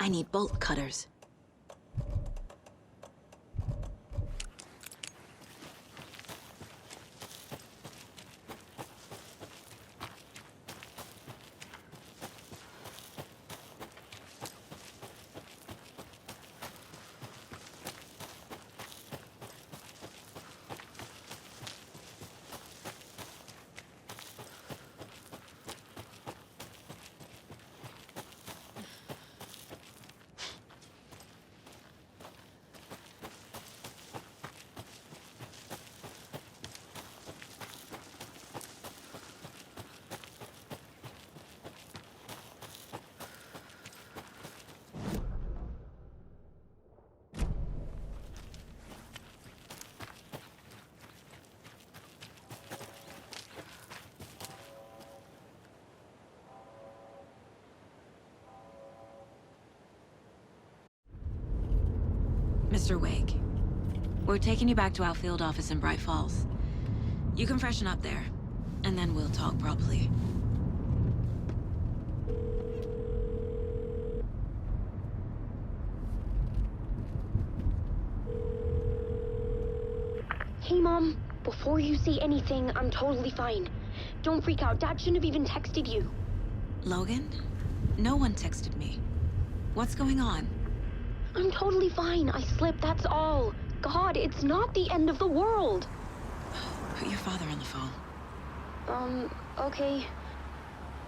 I need bolt cutters. Mr. Wake, we're taking you back to our field office in Bright Falls. You can freshen up there, and then we'll talk properly. Hey, Mom. Before you say anything, I'm totally fine. Don't freak out. Dad shouldn't have even texted you. Logan? No one texted me. What's going on? I'm totally fine. I slipped, that's all. God, it's not the end of the world. Put your father on the phone. Okay.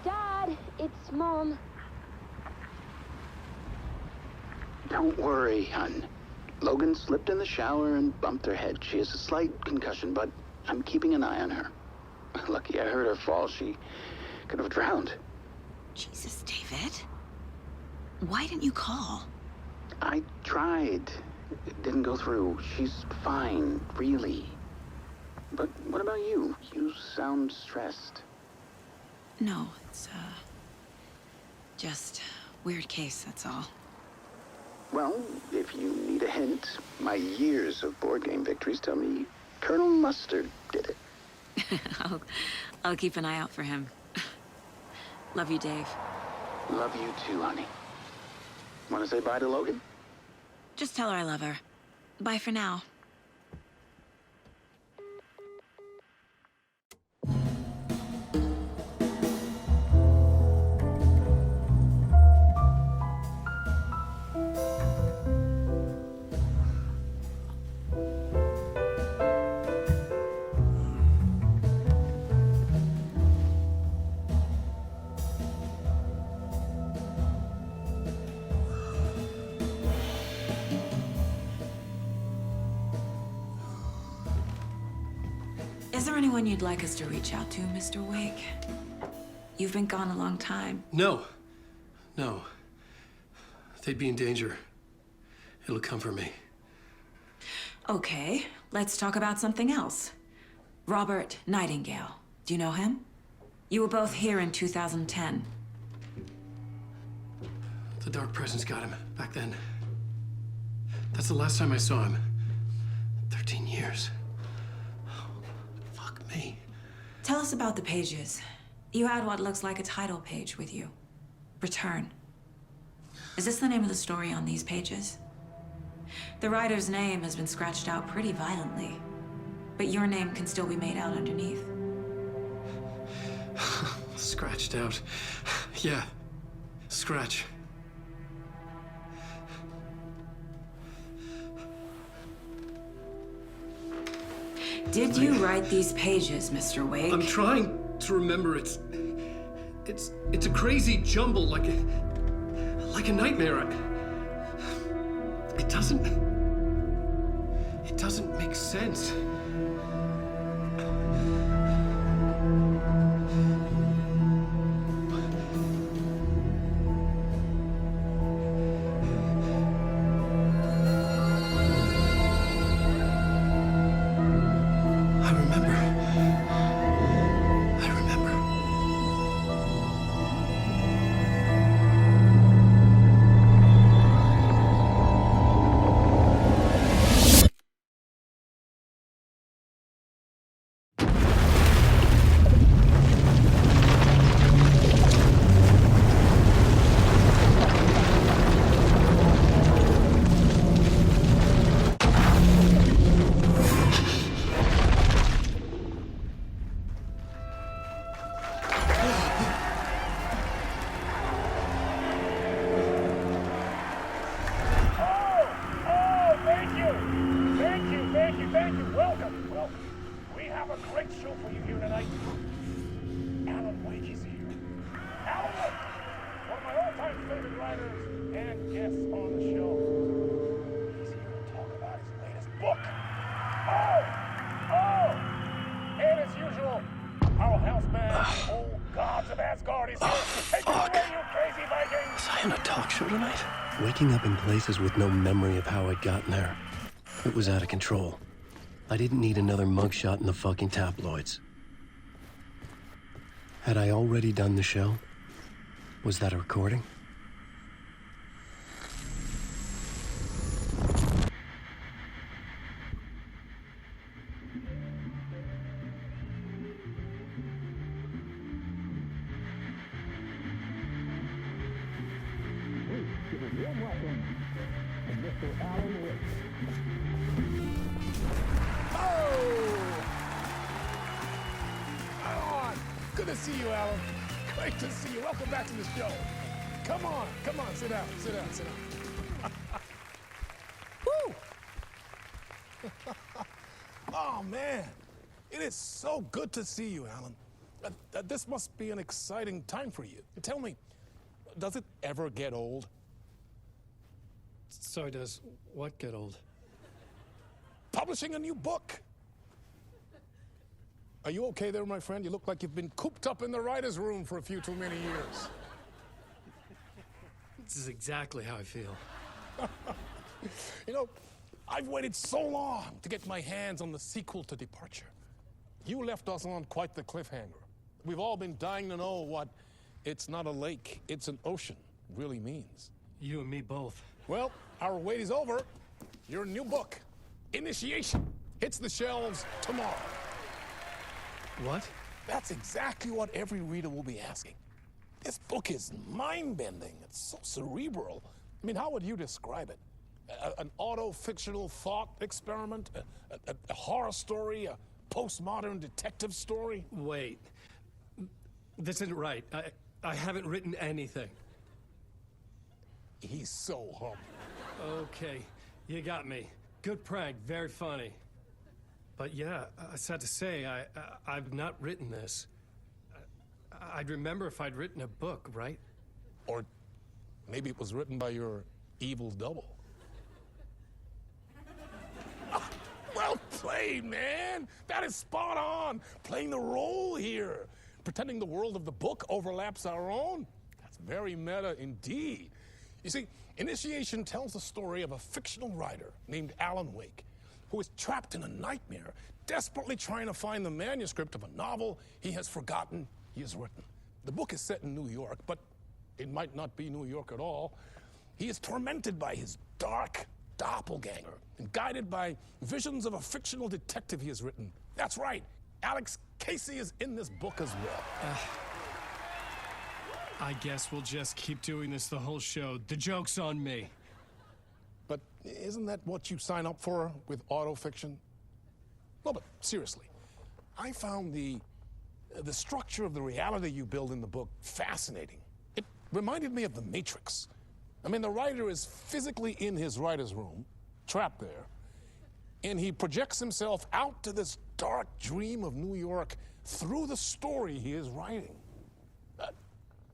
Dad, it's Mom. Don't worry, hon. Logan slipped in the shower and bumped her head. She has a slight concussion, but I'm keeping an eye on her. Lucky I heard her fall. She could have drowned. Jesus, David. Why didn't you call? I tried. It didn't go through. She's fine, really. But what about you? You sound stressed. No, it's, just weird case, that's all. Well, if you need a hint, my years of board game victories tell me Colonel Mustard did it. I'll keep an eye out for him. Love you, Dave. Love you too, honey. Want to say bye to Logan? Just tell her I love her. Bye for now. Is there anyone you'd like us to reach out to, Mr. Wake? You've been gone a long time. No. They'd be in danger. It'll come for me. Okay, let's talk about something else. Robert Nightingale. Do you know him? You were both here in 2010. The Dark Presence got him back then. That's the last time I saw him. 13 years. Fuck me. Tell us about the pages. You had what looks like a title page with you. Return. Is this the name of the story on these pages? The writer's name has been scratched out pretty violently, but your name can still be made out underneath. Scratched out. Yeah. Scratch. Did you write these pages, Mr. Wake? I'm trying to remember. It's a crazy jumble, like a nightmare. It doesn't make sense. Man, a talk show tonight? Waking up in places with no memory of how I'd gotten there. It was out of control. I didn't need another mugshot in the fucking tabloids. Had I already done the show? Was that a recording? Good to see you, Alan. Great to see you. Welcome back to the show. Come on, sit down, sit down. Woo! Oh, man. It is so good to see you, Alan. This must be an exciting time for you. Tell me, does it ever get old? So does what get old? Publishing a new book. Are you okay there, my friend? You look like you've been cooped up in the writer's room for a few too many years. This is exactly how I feel. You know, I've waited so long to get my hands on the sequel to Departure. You left us on quite the cliffhanger. We've all been dying to know what "it's not a lake, it's an ocean" really means. You and me both. Well, our wait is over. Your new book, Initiation, hits the shelves tomorrow. What? That's exactly what every reader will be asking. This book is mind-bending. It's so cerebral. I mean, how would you describe it? An auto-fictional thought experiment? A horror story? A postmodern detective story? Wait. This isn't right. I haven't written anything. He's so humble. Okay, you got me. Good prank, very funny. But yeah, sad to say, I've not written this. I'd remember if I'd written a book, right? Or maybe it was written by your evil double. Well played, man. That is spot on. Playing the role here. Pretending the world of the book overlaps our own. That's very meta indeed. You see, Initiation tells the story of a fictional writer named Alan Wake, who is trapped in a nightmare, desperately trying to find the manuscript of a novel he has forgotten he has written. The book is set in New York, but it might not be New York at all. He is tormented by his dark doppelganger and guided by visions of a fictional detective he has written. That's right, Alex Casey is in this book as well. I guess we'll just keep doing this the whole show. The joke's on me. But isn't that what you sign up for with autofiction? No, but seriously, I found the structure of the reality you build in the book fascinating. It reminded me of The Matrix. I mean, the writer is physically in his writer's room, trapped there, and he projects himself out to this dark dream of New York through the story he is writing.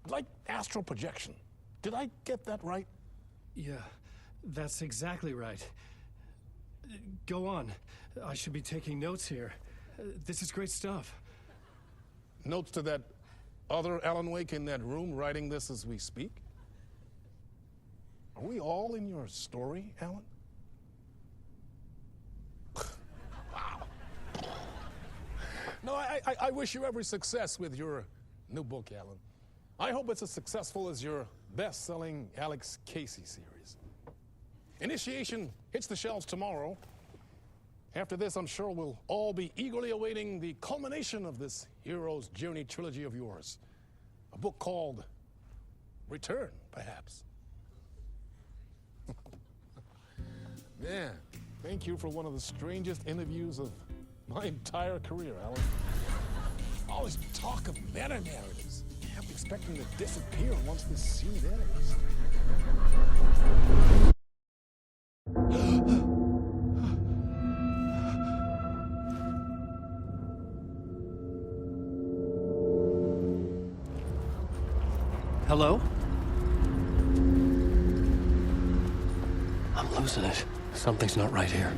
Like astral projection. Did I get that right? Yeah, that's exactly right. Go on. I should be taking notes here. This is great stuff. Notes to that other Alan Wake in that room writing this as we speak? Are we all in your story, Alan? Wow. No, I wish you every success with your new book, Alan. I hope it's as successful as your best-selling Alex Casey series. Initiation hits the shelves tomorrow. After this, I'm sure we'll all be eagerly awaiting the culmination of this hero's journey trilogy of yours. A book called Return, perhaps. Man, thank you for one of the strangest interviews of my entire career, Alan. All this talk of meta-narratives. I'm expecting to disappear once this scene ends. Hello? I'm losing it. Something's not right here.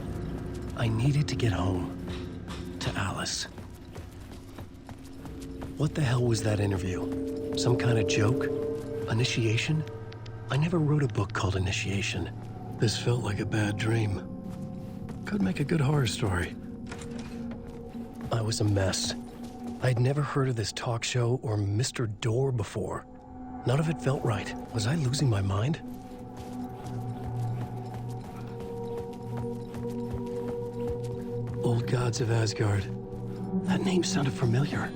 I needed to get home. To Alice. What the hell was that interview? Some kind of joke? Initiation? I never wrote a book called Initiation. This felt like a bad dream. Could make a good horror story. I was a mess. I'd never heard of this talk show or Mr. Door before. None of it felt right. Was I losing my mind? Old Gods of Asgard. That name sounded familiar.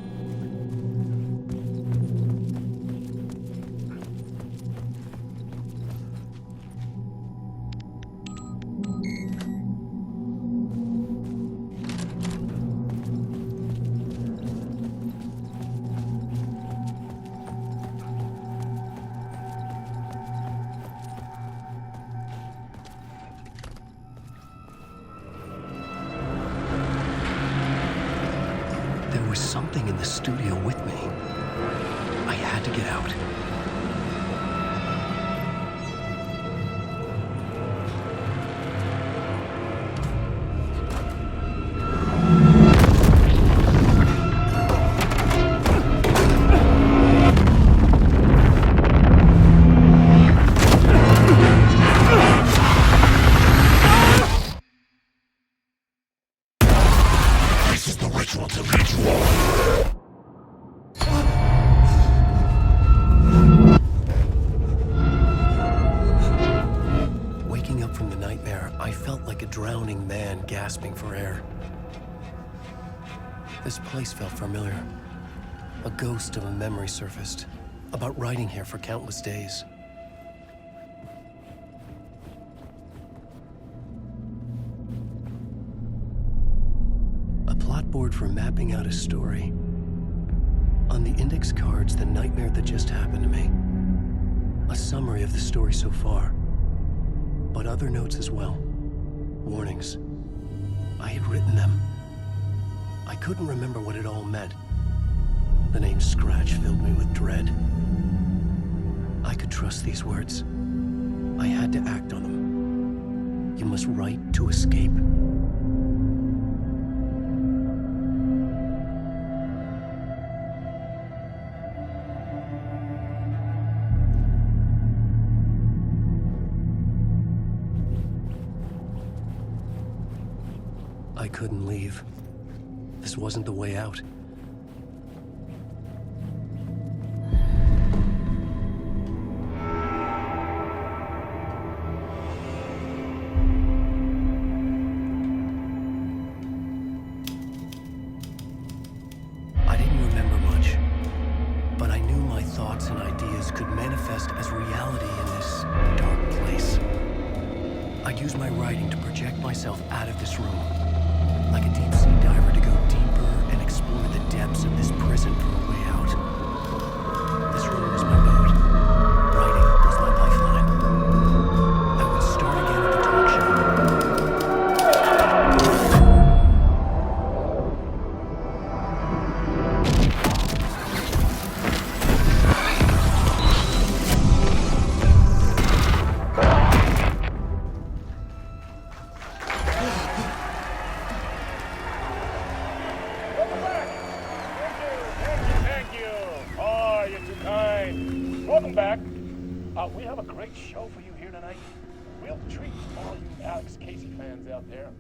There was something in the studio with me. I had to get out. Waking up from the nightmare, I felt like a drowning man gasping for air. This place felt familiar. A ghost of a memory surfaced, about writing here for countless days. A plot board for mapping out a story. On the index cards, the nightmare that just happened to me. A summary of the story so far, but other notes as well. Warnings. I had written them. I couldn't remember what it all meant. The name Scratch filled me with dread. I could trust these words. I had to act on them. You must write to escape. I couldn't leave. This wasn't the way out. I didn't remember much, but I knew my thoughts and ideas could manifest as reality in this dark place. I'd use my writing to project myself out of this room. Like a deep-sea diver to go deeper and explore the depths of this prison for a way out. This room was my boat. Writing was my lifeline. I would start again at the talk Welcome back. We have a great show for you here tonight. Real treat for all you Alex Casey fans out there.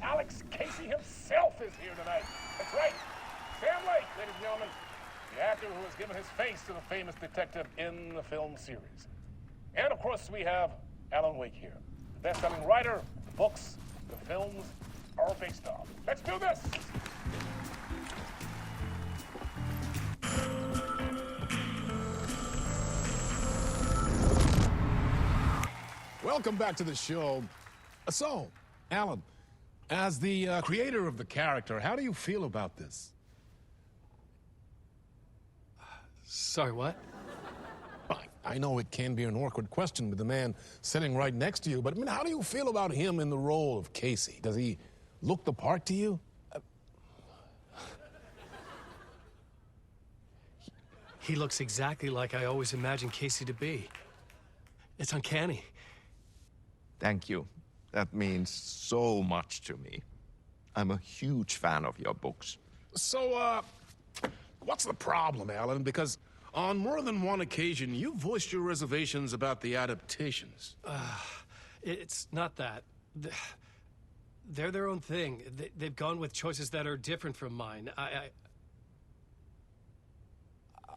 Alex Casey himself is here tonight. That's right. Sam Lake, ladies and gentlemen. The actor who has given his face to the famous detective in the film series. And of course, we have Alan Wake here. The best-selling writer, the books, the films are based on. Let's do this! Welcome back to the show. So, Alan, as the creator of the character, how do you feel about this? Sorry, what? I know it can be an awkward question with the man sitting right next to you, but I mean, how do you feel about him in the role of Casey? Does he look the part to you? He looks exactly like I always imagined Casey to be. It's uncanny. Thank you. That means so much to me. I'm a huge fan of your books. So, what's the problem, Alan? Because On more than one occasion, you voiced your reservations about the adaptations. It's not that. They're their own thing. They've gone with choices that are different from mine.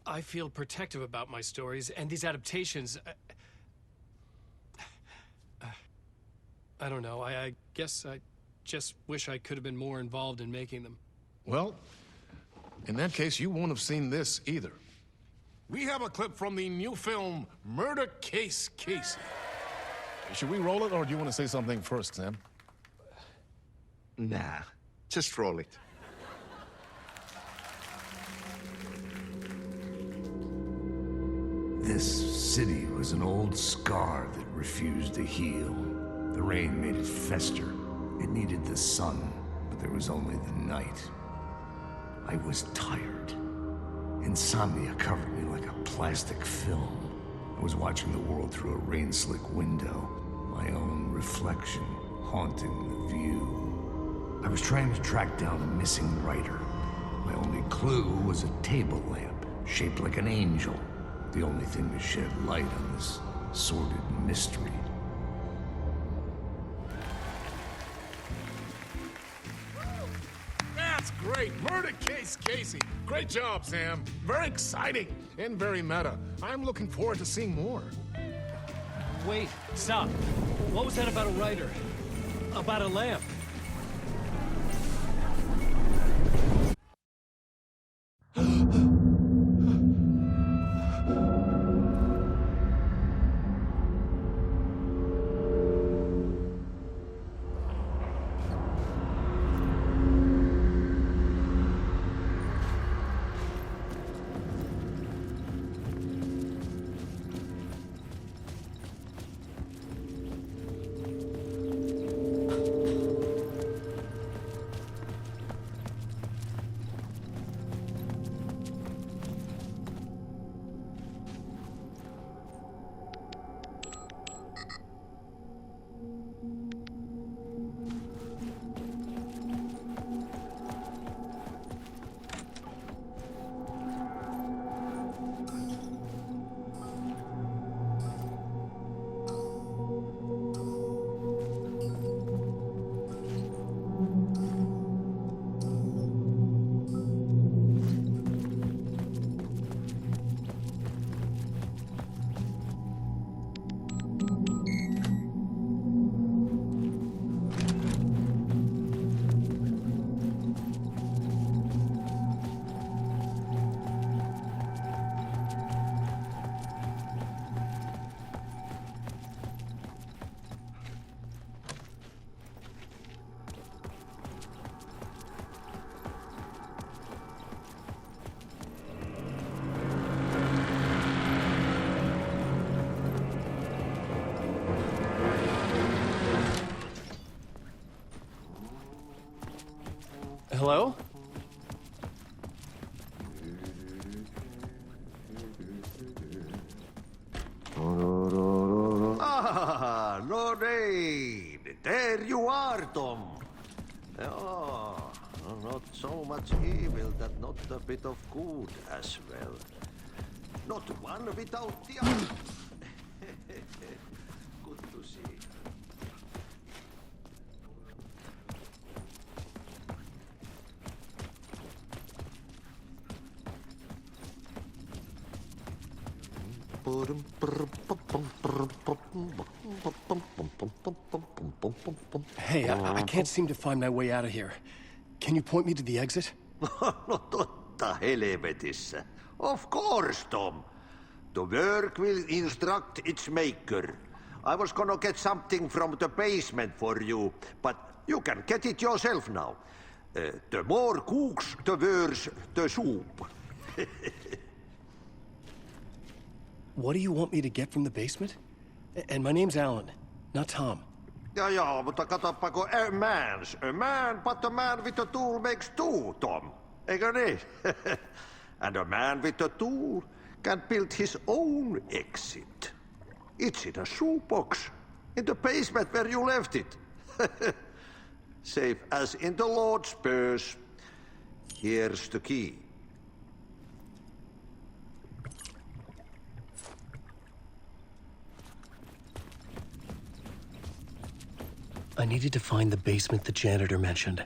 I feel protective about my stories, and these adaptations... I don't know. I guess I just wish I could have been more involved in making them. Well, in that case, you won't have seen this either. We have a clip from the new film, Murder Case Casey. Should we roll it, or do you want to say something first, Sam? Nah, just roll it. This city was an old scar that refused to heal. The rain made it fester. It needed the sun, but there was only the night. I was tired. Insomnia covered me like a plastic film. I was watching the world through a rain-slick window, my own reflection haunting the view. I was trying to track down a missing writer. My only clue was a table lamp, shaped like an angel. The only thing to shed light on this sordid mystery. That's great! Murder Case Casey! Great job, Sam. Very exciting and very meta. I'm looking forward to seeing more. Wait, stop. What was that about a writer? About a lamp? Hello? Ah, Lorraine! There you are, Tom. Oh, not so much evil that not a bit of good as well. Not one without the other. Good to see. Hey, I can't seem to find my way out of here. Can you point me to the exit? No totta helvetissä. Of course, Tom. The work will instruct its maker. I was gonna get something from the basement for you, but you can get it yourself now. The more cooks, the worse the soup. What do you want me to get from the basement? And my name's Alan, not Tom. Ja, mutta katoppa, a man, but a man with a tool makes two, Tom. Eikö niin? And a man with a tool can build his own exit. It's in a shoebox, in the basement where you left it. Safe as in the Lord's purse. Here's the key. I needed to find the basement the janitor mentioned.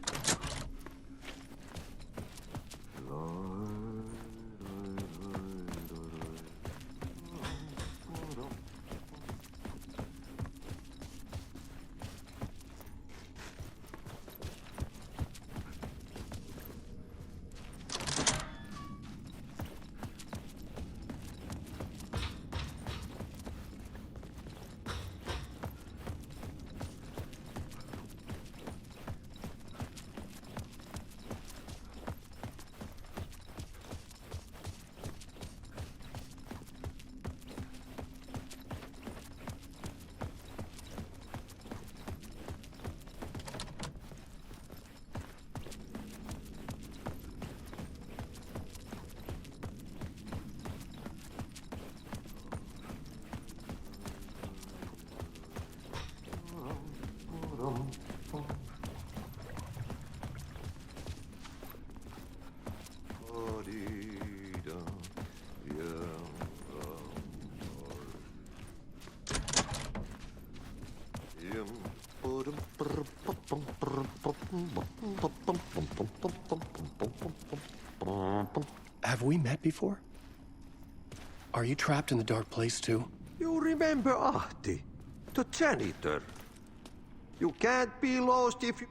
Have we met before? Are you trapped in the dark place too? You remember Ahti, the janitor. You can't be lost if you...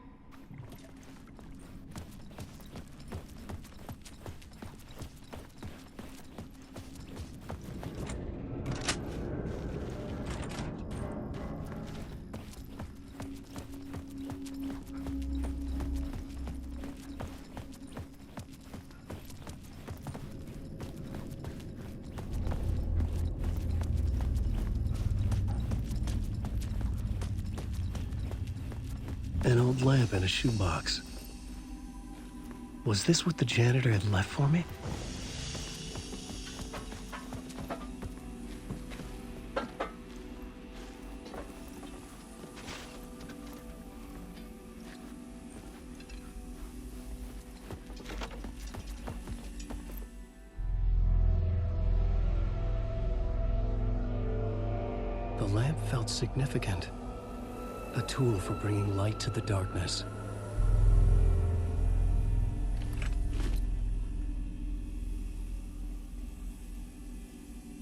An old lamp in a shoebox. Was this what the janitor had left for me? The lamp felt significant. A tool for bringing light to the darkness.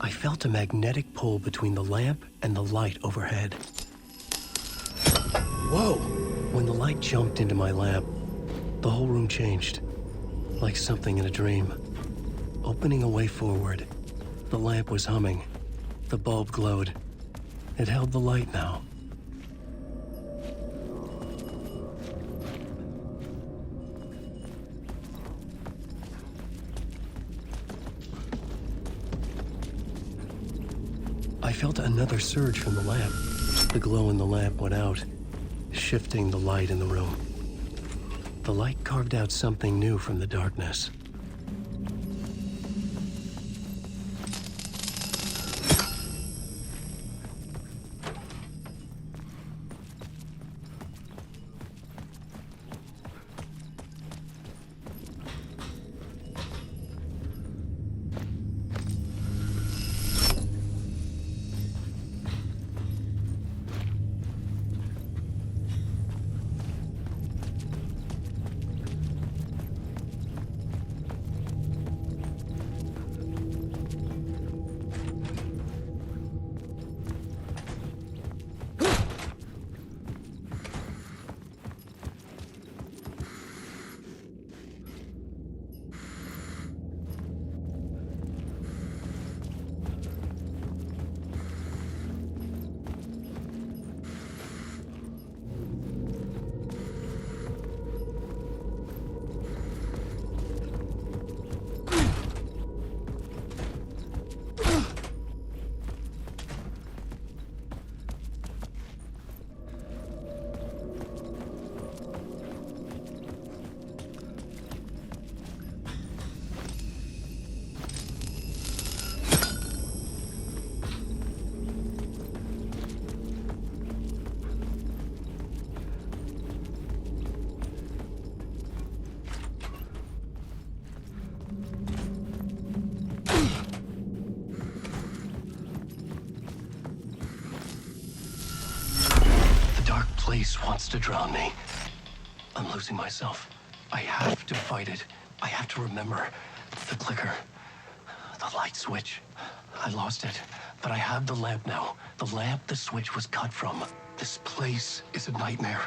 I felt a magnetic pull between the lamp and the light overhead. Whoa! When the light jumped into my lamp, the whole room changed, like something in a dream. Opening a way forward, the lamp was humming. The bulb glowed. It held the light now. I felt another surge from the lamp. The glow in the lamp went out, shifting the light in the room. The light carved out something new from the darkness. place wants to drown me. I'm losing myself. I have to fight it. I have to remember. The clicker. The light switch. I lost it. But I have the lamp now. The lamp the switch was cut from. This place is a nightmare.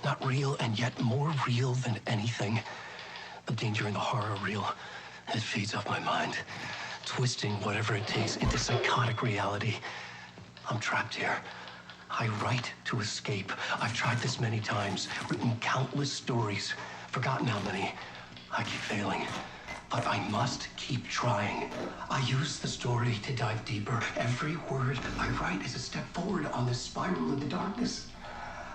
Not real, and yet more real than anything. The danger and the horror real. It feeds off my mind. Twisting whatever it takes into psychotic reality. I'm trapped here. I write to escape. I've tried this many times, written countless stories, forgotten how many. I keep failing, but I must keep trying. I use the story to dive deeper. Every word I write is a step forward on this spiral in the darkness.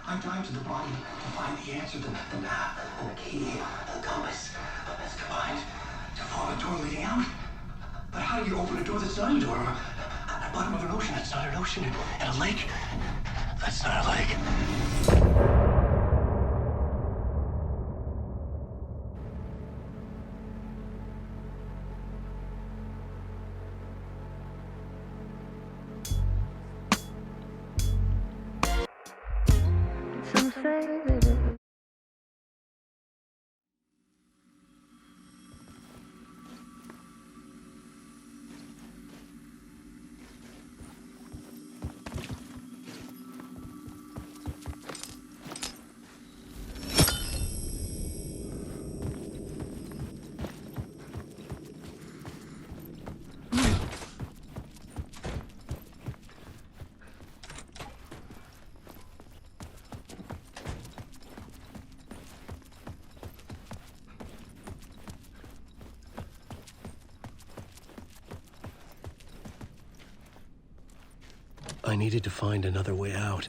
I dive to the bottom to find the answer, the map, and the key, and the compass. It's combined to form a door leading out. But how do you open a door that's not a door? At the bottom of an ocean that's not an ocean. And a lake that's not a lake. Some say that I needed to find another way out.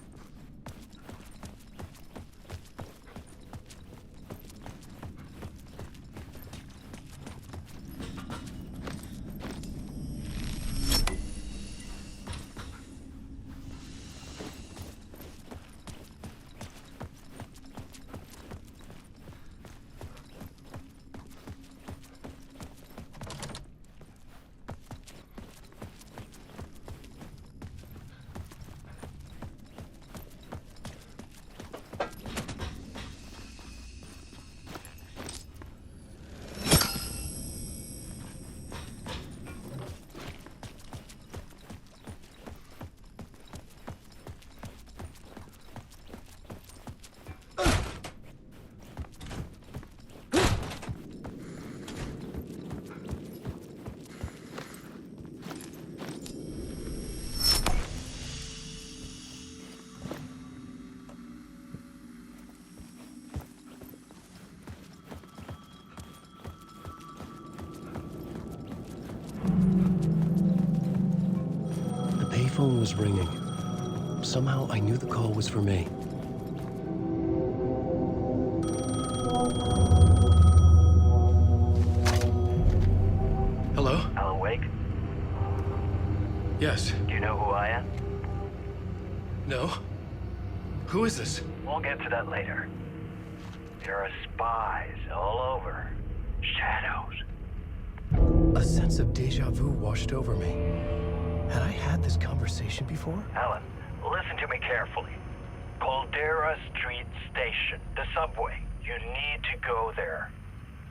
The phone was ringing. Somehow I knew the call was for me. Hello? Alan Wake? Yes. Do you know who I am? No? Who is this? We'll get to that later. There are spies all over. Shadows. A sense of deja vu washed over me. Had I had this conversation before? Alan, listen to me carefully. Caldera Street Station, the subway. You need to go there.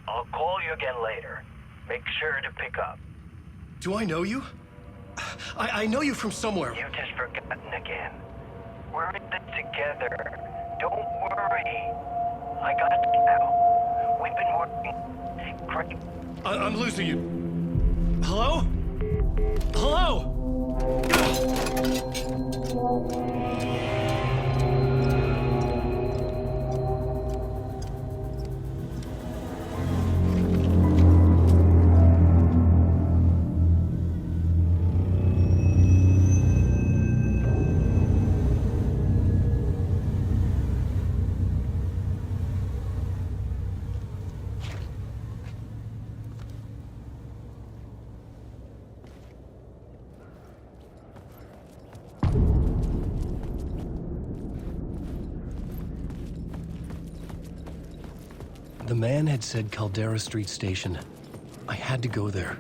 I'll call you again later. Make sure to pick up. Do I know you? I know you from somewhere. You've just forgotten again. We're in this together. Don't worry. I got you now. We've been working great. I'm losing you. Hello? Hello? The man had said Caldera Street Station. I had to go there.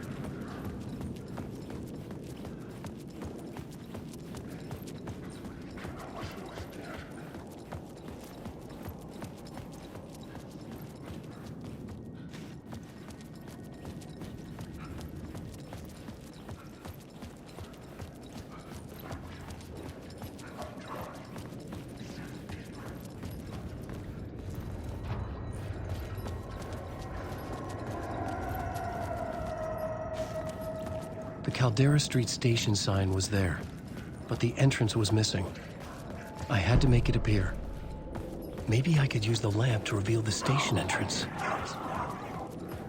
The Caldera Street station sign was there, but the entrance was missing. I had to make it appear. Maybe I could use the lamp to reveal the station entrance.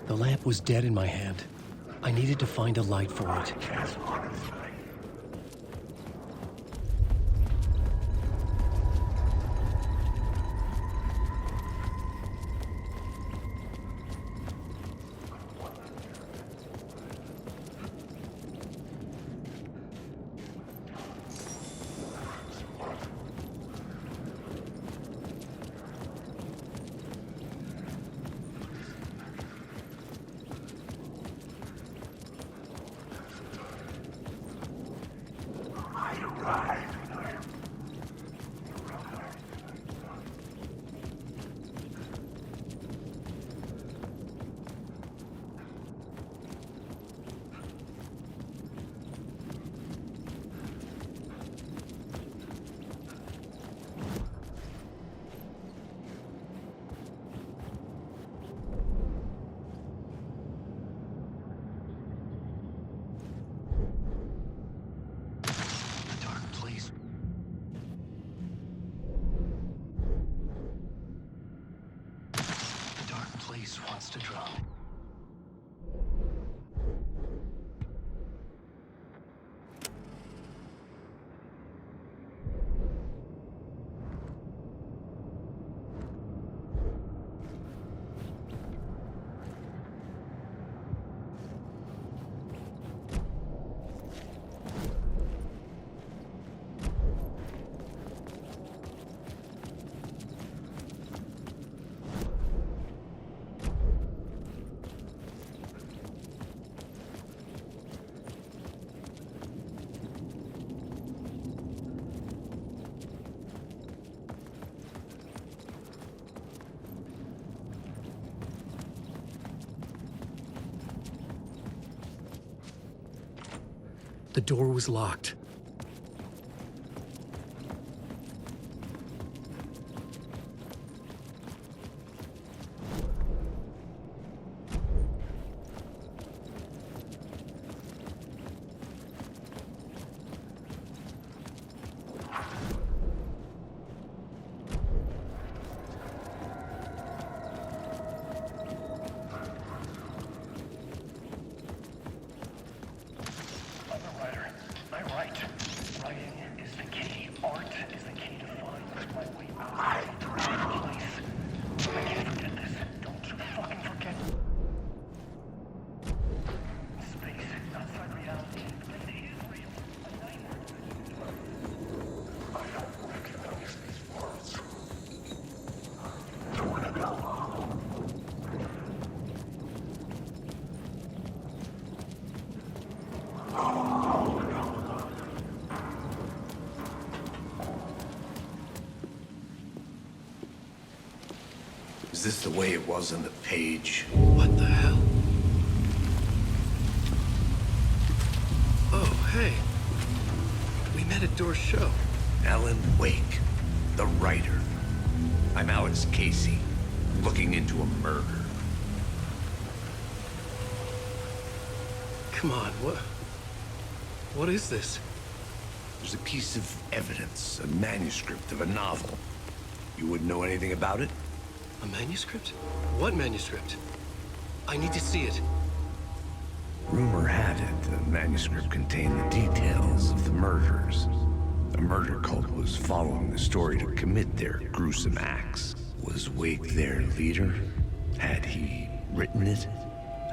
The lamp was dead in my hand. I needed to find a light for it. Wants to drop. The door was locked. Is this the way it was on the page? What the hell? Oh, hey. We met at Door's show. Alan Wake, the writer. I'm Alex Casey, looking into a murder. Come on, what is this? There's a piece of evidence, a manuscript of a novel. You wouldn't know anything about it? A manuscript? What manuscript? I need to see it. Rumor had it the manuscript contained the details of the murders. A murder cult was following the story to commit their gruesome acts. Was Wake their leader? Had he written it?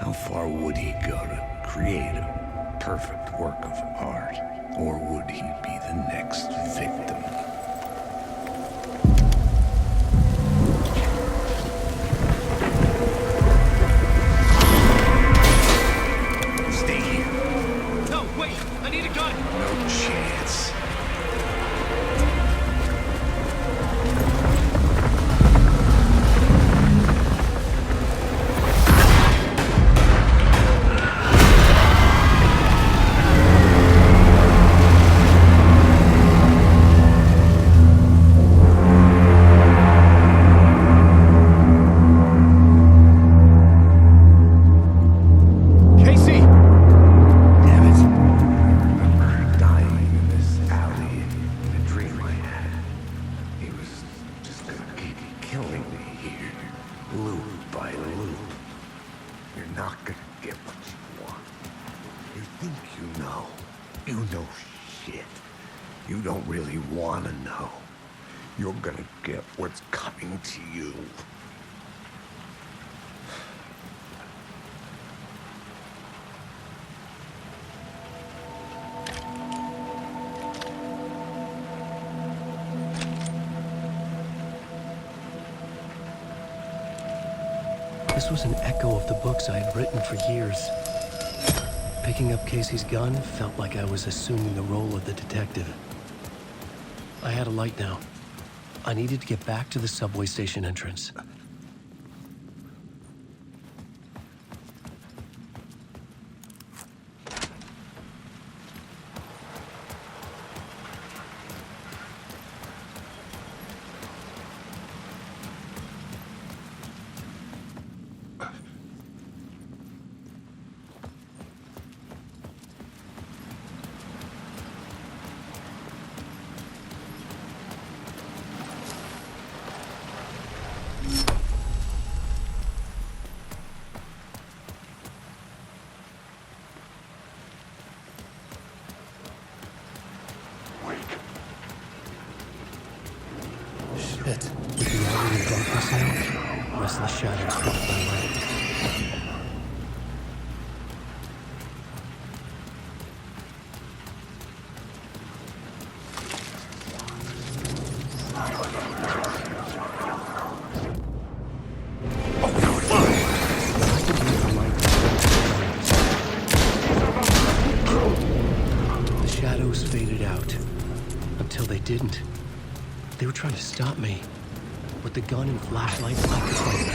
How far would he go to create a perfect work of art? Or would he be the next victim? You don't really want to know. You're gonna get what's coming to you. This was an echo of the books I had written for years. Picking up Casey's gun felt like I was assuming the role of the detective. I had a light now. I needed to get back to the subway station entrance. Shit. With the alley in darkness now, restless shadows block my way. The shadows faded out until they didn't. They were trying to stop me, but the gun and flashlight blocked the way.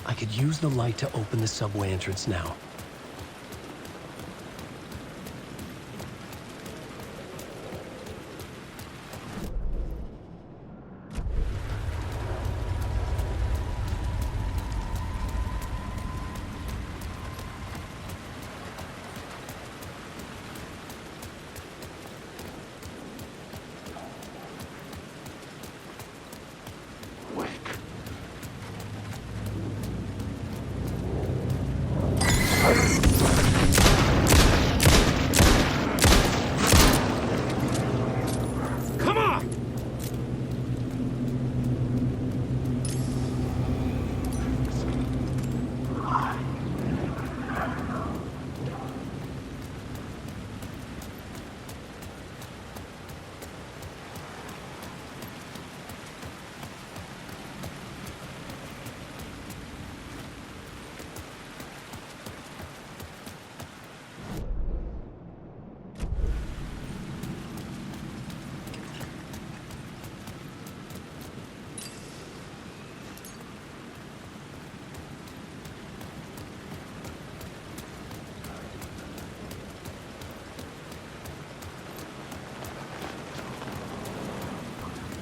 I could use the light to open the subway entrance now.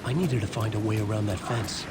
I needed to find a way around that fence.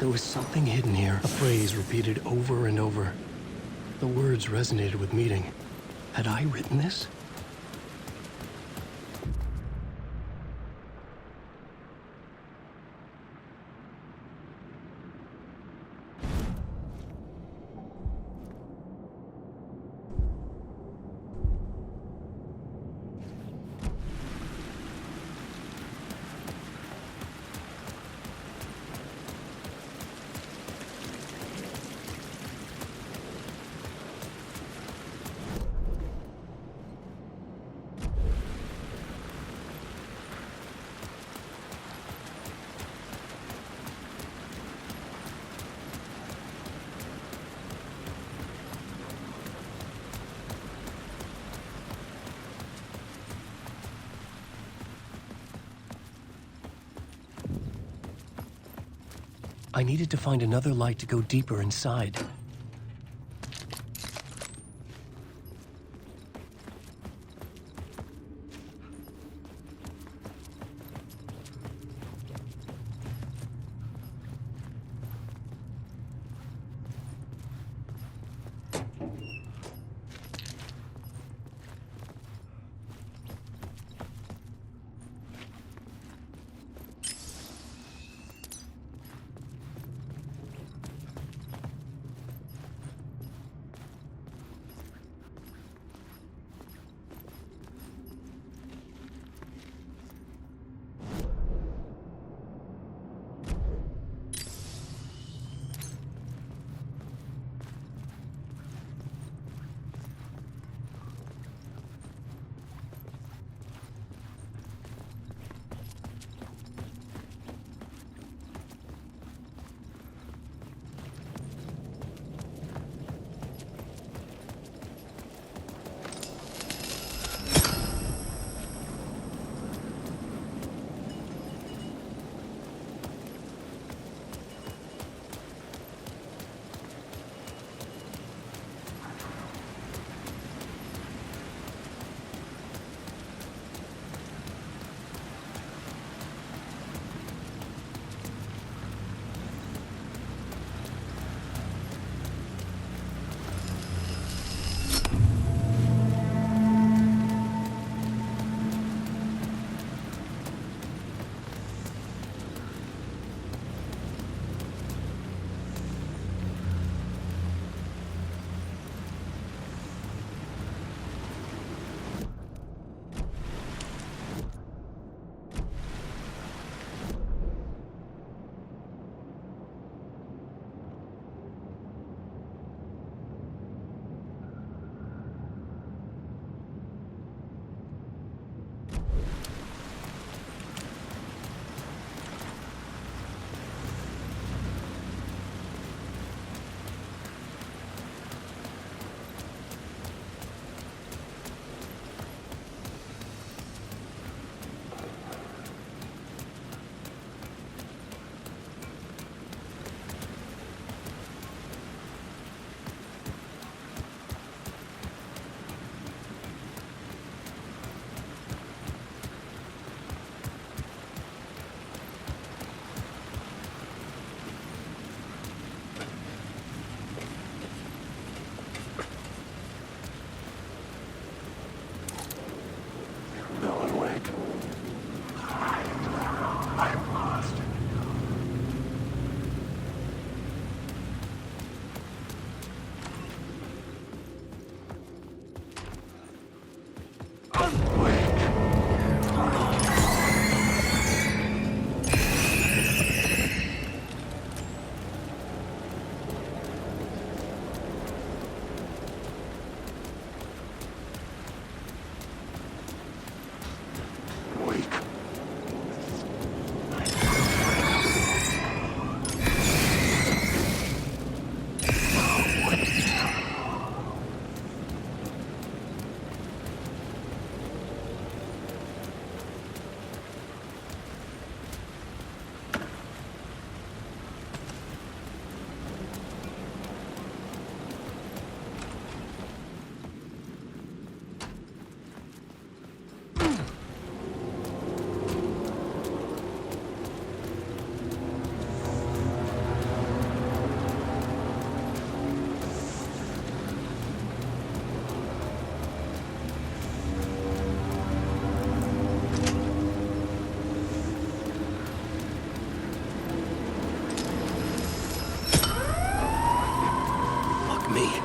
There was something hidden here, a phrase repeated over and over. The words resonated with meaning. Had I written this? I needed to find another light to go deeper inside. me.